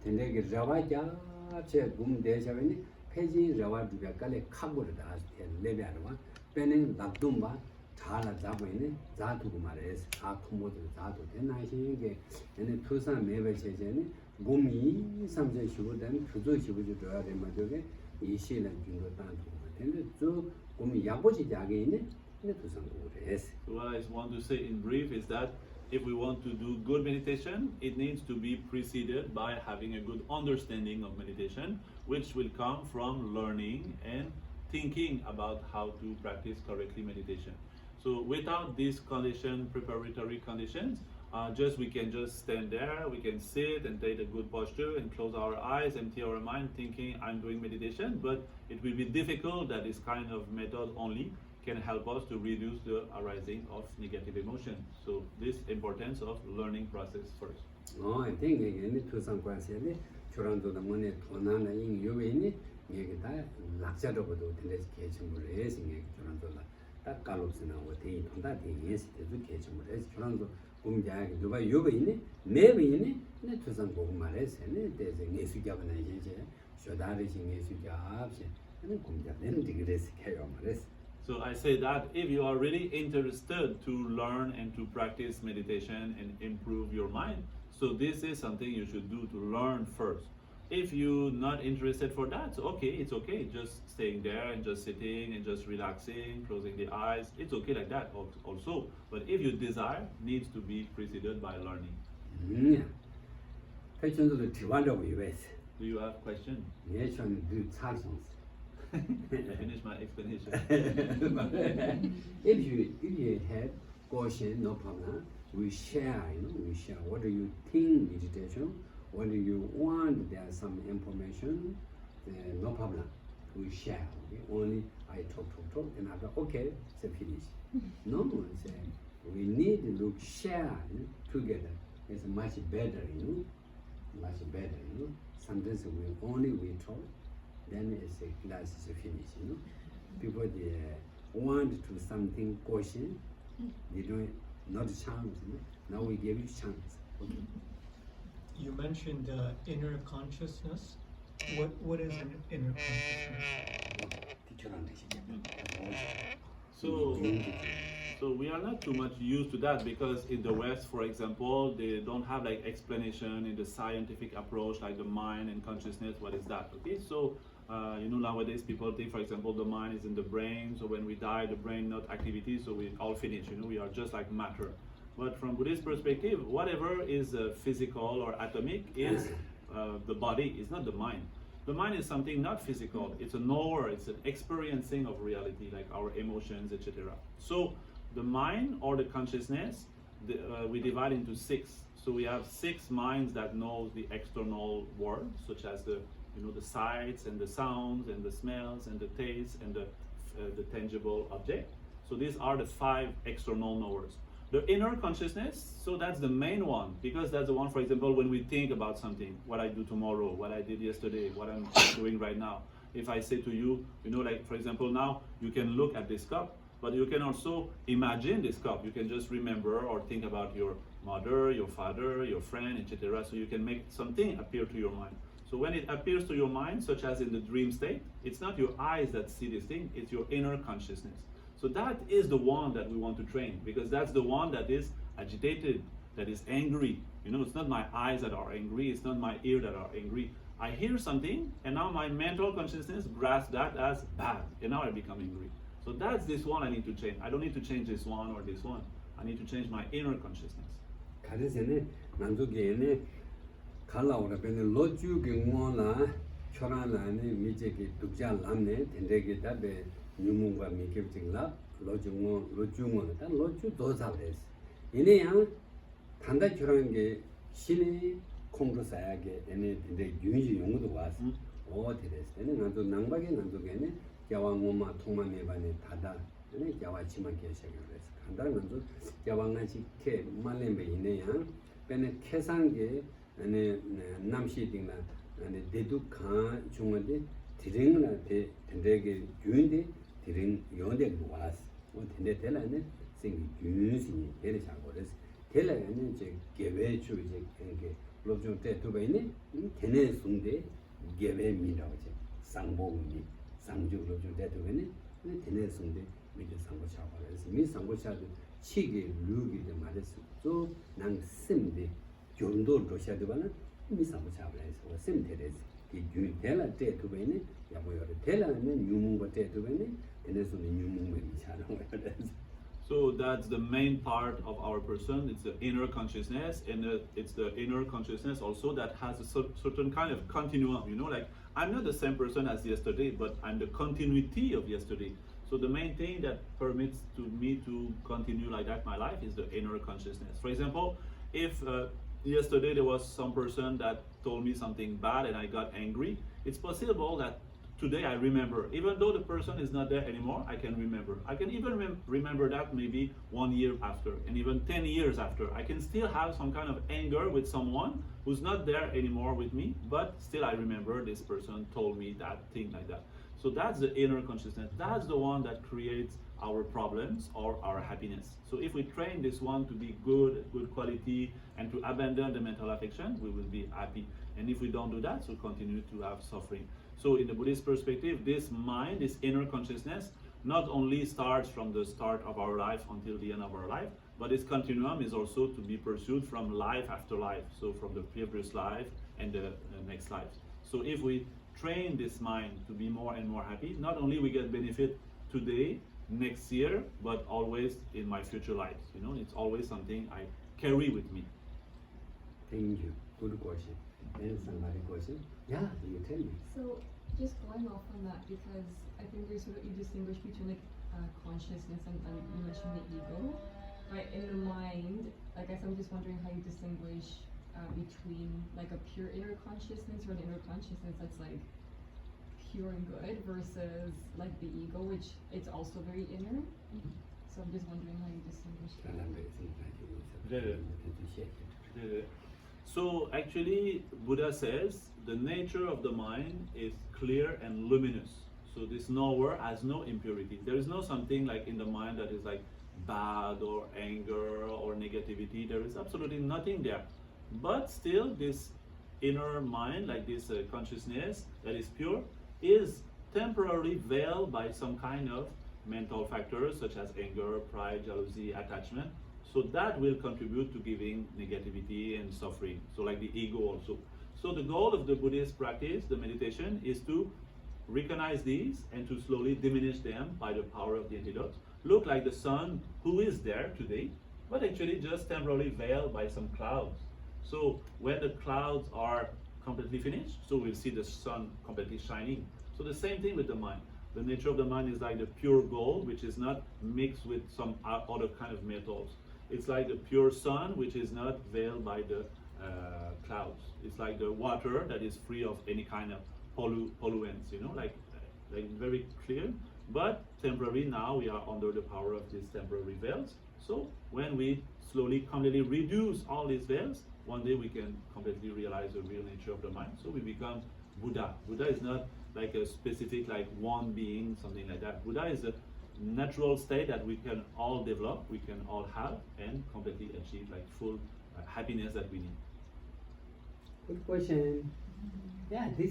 된대게 라와자 제 붐대자베니 페지 라와두가 깔레 카보르다 레베아르와 빼는 낙동바 자라 잡아있는 자두고 말해서 아토모드 자두 된나시게 얘네 투산 매매 체제는 몸이 삼제 시고된 주도 시고주 줘야 될 만족에 이 시는 중도 단도 근데 저 몸이 야보지 자게 있는 근데 투산 고래스. What I want to say in brief is that if we want to do good meditation, it needs to be preceded by having a good understanding of meditation, which will come from learning and thinking about how to practice correctly meditation. So without these preparatory conditions, we can just stand there, we can sit and take a good posture and close our eyes, empty our mind, thinking I'm doing meditation, but it will be difficult that this kind of method only can help us to reduce the arising of negative emotion. So this importance of learning process first. I think again 투상 관세에 조란도다 뭐네 도나나 인 요베니 이게 다 낙자로도 된데 개침을 해서 이게 조란도다 딱 갈록스나고 대이 돈다 대이에서 대도 개침을 해서 조란도 공자에 누가 요베니 매베니 네 투상 보고 말해서네 대서 예수교가나 이제 쇼다르신 예수교합시 네 공자는 디그레스 해요 말했어. So I say that if you are really interested to learn and to practice meditation and improve your mind, so this is something you should do to learn first. If you're not interested for that, so it's okay, just staying there and just sitting and just relaxing, closing the eyes, it's okay like that also. But if your desire needs to be preceded by learning. Do you have questions? I finish my explanation. if you have question, no problem. We share, we share. What do you think meditation? What do you want? There's some information. No problem. We share. Okay? Only I talk, and after okay, so finish. No one say we need to look share together. It's much better, much better. Sometimes we talk. Then it's a class is finished, People they want to something question, they don't not chance, Now we give you chance. Okay. You mentioned inner consciousness. What is an inner consciousness? So we are not too much used to that because in the West, for example, they don't have like explanation in the scientific approach like the mind and consciousness. What is that? Okay, so nowadays people think, for example, the mind is in the brain. So when we die, the brain not activity, so we all finish. We are just like matter. But from Buddhist perspective, whatever is physical or atomic is the body, is not the mind. The mind is something not physical. It's a knower. It's an experiencing of reality, like our emotions, etc. So the mind or the consciousness, we divide into 6. So we have 6 minds that knows the external world, such as the sights and the sounds and the smells and the tastes and the tangible object. So these are the 5 external knowers. The inner consciousness, so that's the main one, because that's the one, for example, when we think about something, what I do tomorrow, what I did yesterday, what I'm doing right now. If I say to you, like for example now, you can look at this cup, but you can also imagine this cup. You can just remember or think about your mother, your father, your friend, etc. So you can make something appear to your mind. So when it appears to your mind, such as in the dream state, it's not your eyes that see this thing, it's your inner consciousness. So that is the one that we want to train, because that's the one that is agitated, that is angry. It's not my eyes that are angry, it's not my ear that are angry. I hear something, and now my mental consciousness grasps that as bad, and now I become angry. So that's this one I need to change. I don't need to change this one or this one. I need to change my inner consciousness. 유문과 미겹증라 로중원 단 로주 도사브레스 이내야 단단처럼 게 신의 콩도사야게 얘네 근데 유인지 용어도 왔어 어디랬어 얘는 나도 낭박에 난도게네 야왕엄마 통만내반에 다다 얘네 야와치만 계셔요 그래서 간다는 건도 야왕같이 캐 말렘베 이내야 빼네 캐상게 얘네 남시딩나 얘네 대두카 중원데 디링나 데 된대게 유인데 디링 연대 놓았어. 근데 될라는 생기 윤신이 되는 장고래서 될라는 이제 개외주 이제 이게 롭종 때 두베니 테네 숭데 게베미라고 제 상봉미 상주 롭종 때 두베니 테네 숭데 미데 상고 차바라서 미 상고 차도 치게 류기데 말했어 또난 심데 존도 로샤드바나 미 상고 차바라서 심데레스 이 균텔라 때 두베니 야보여 텔라는 유문고 때 두베니 테네 숭데 유문메 미차라고 그래서 So that's the main part of our person. It's the inner consciousness, and it's the inner consciousness also that has a certain kind of continuum. You know, like I'm not the same person as yesterday, but I'm the continuity of yesterday. So the main thing that permits to me to continue like that my life is the inner consciousness. For example, if yesterday there was some person that told me something bad and I got angry, it's possible that today I remember, even though the person is not there anymore, I can remember. I can even remember that maybe 1 year after, and even 10 years after. I can still have some kind of anger with someone who's not there anymore with me, but still I remember this person told me that thing like that. So that's the inner consciousness. That's the one that creates our problems or our happiness. So if we train this one to be good quality, and to abandon the mental affection, we will be happy. And if we don't do that, we'll continue to have suffering. So in the Buddhist perspective, this mind, this inner consciousness, not only starts from the start of our life until the end of our life, but this continuum is also to be pursued from life after life. So from the previous life and the next life. So if we train this mind to be more and more happy, not only we get benefit today, next year, but always in my future lives. You know, it's always something I carry with me. Thank you. Good question. And somebody question? Yeah, you tell me. So just going off on that, because I think there's sort of you distinguish between like consciousness and you mentioned the ego, right? In the mind, I guess I'm just wondering how you distinguish between like a pure inner consciousness or an inner consciousness that's like pure and good versus like the ego, which it's also very inner. So I'm just wondering how you distinguish that. So actually, Buddha says the nature of the mind is clear and luminous. So this knower has no impurity. There is no something like in the mind that is like bad or anger or negativity. There is absolutely nothing there. But still, this inner mind, like this consciousness that is pure, is temporarily veiled by some kind of mental factors such as anger, pride, jealousy, attachment. So that will contribute to giving negativity and suffering. So like the ego also. So the goal of the Buddhist practice, the meditation, is to recognize these and to slowly diminish them by the power of the antidote. Look like the sun who is there today, but actually just temporarily veiled by some clouds. So when the clouds are completely finished, so we'll see the sun completely shining. So the same thing with the mind. The nature of the mind is like the pure gold, which is not mixed with some other kind of metals. It's like the pure sun, which is not veiled by the clouds. It's like the water that is free of any kind of polluants, you know, like very clear. But temporary now we are under the power of these temporary veils. So when we slowly completely reduce all these veils, one day we can completely realize the real nature of the mind. So we become Buddha. Buddha is not like a specific like one being, something like that. Buddha is a natural state that we can all develop, we can all have, and completely achieve like full happiness that we need. Good question. Yeah, this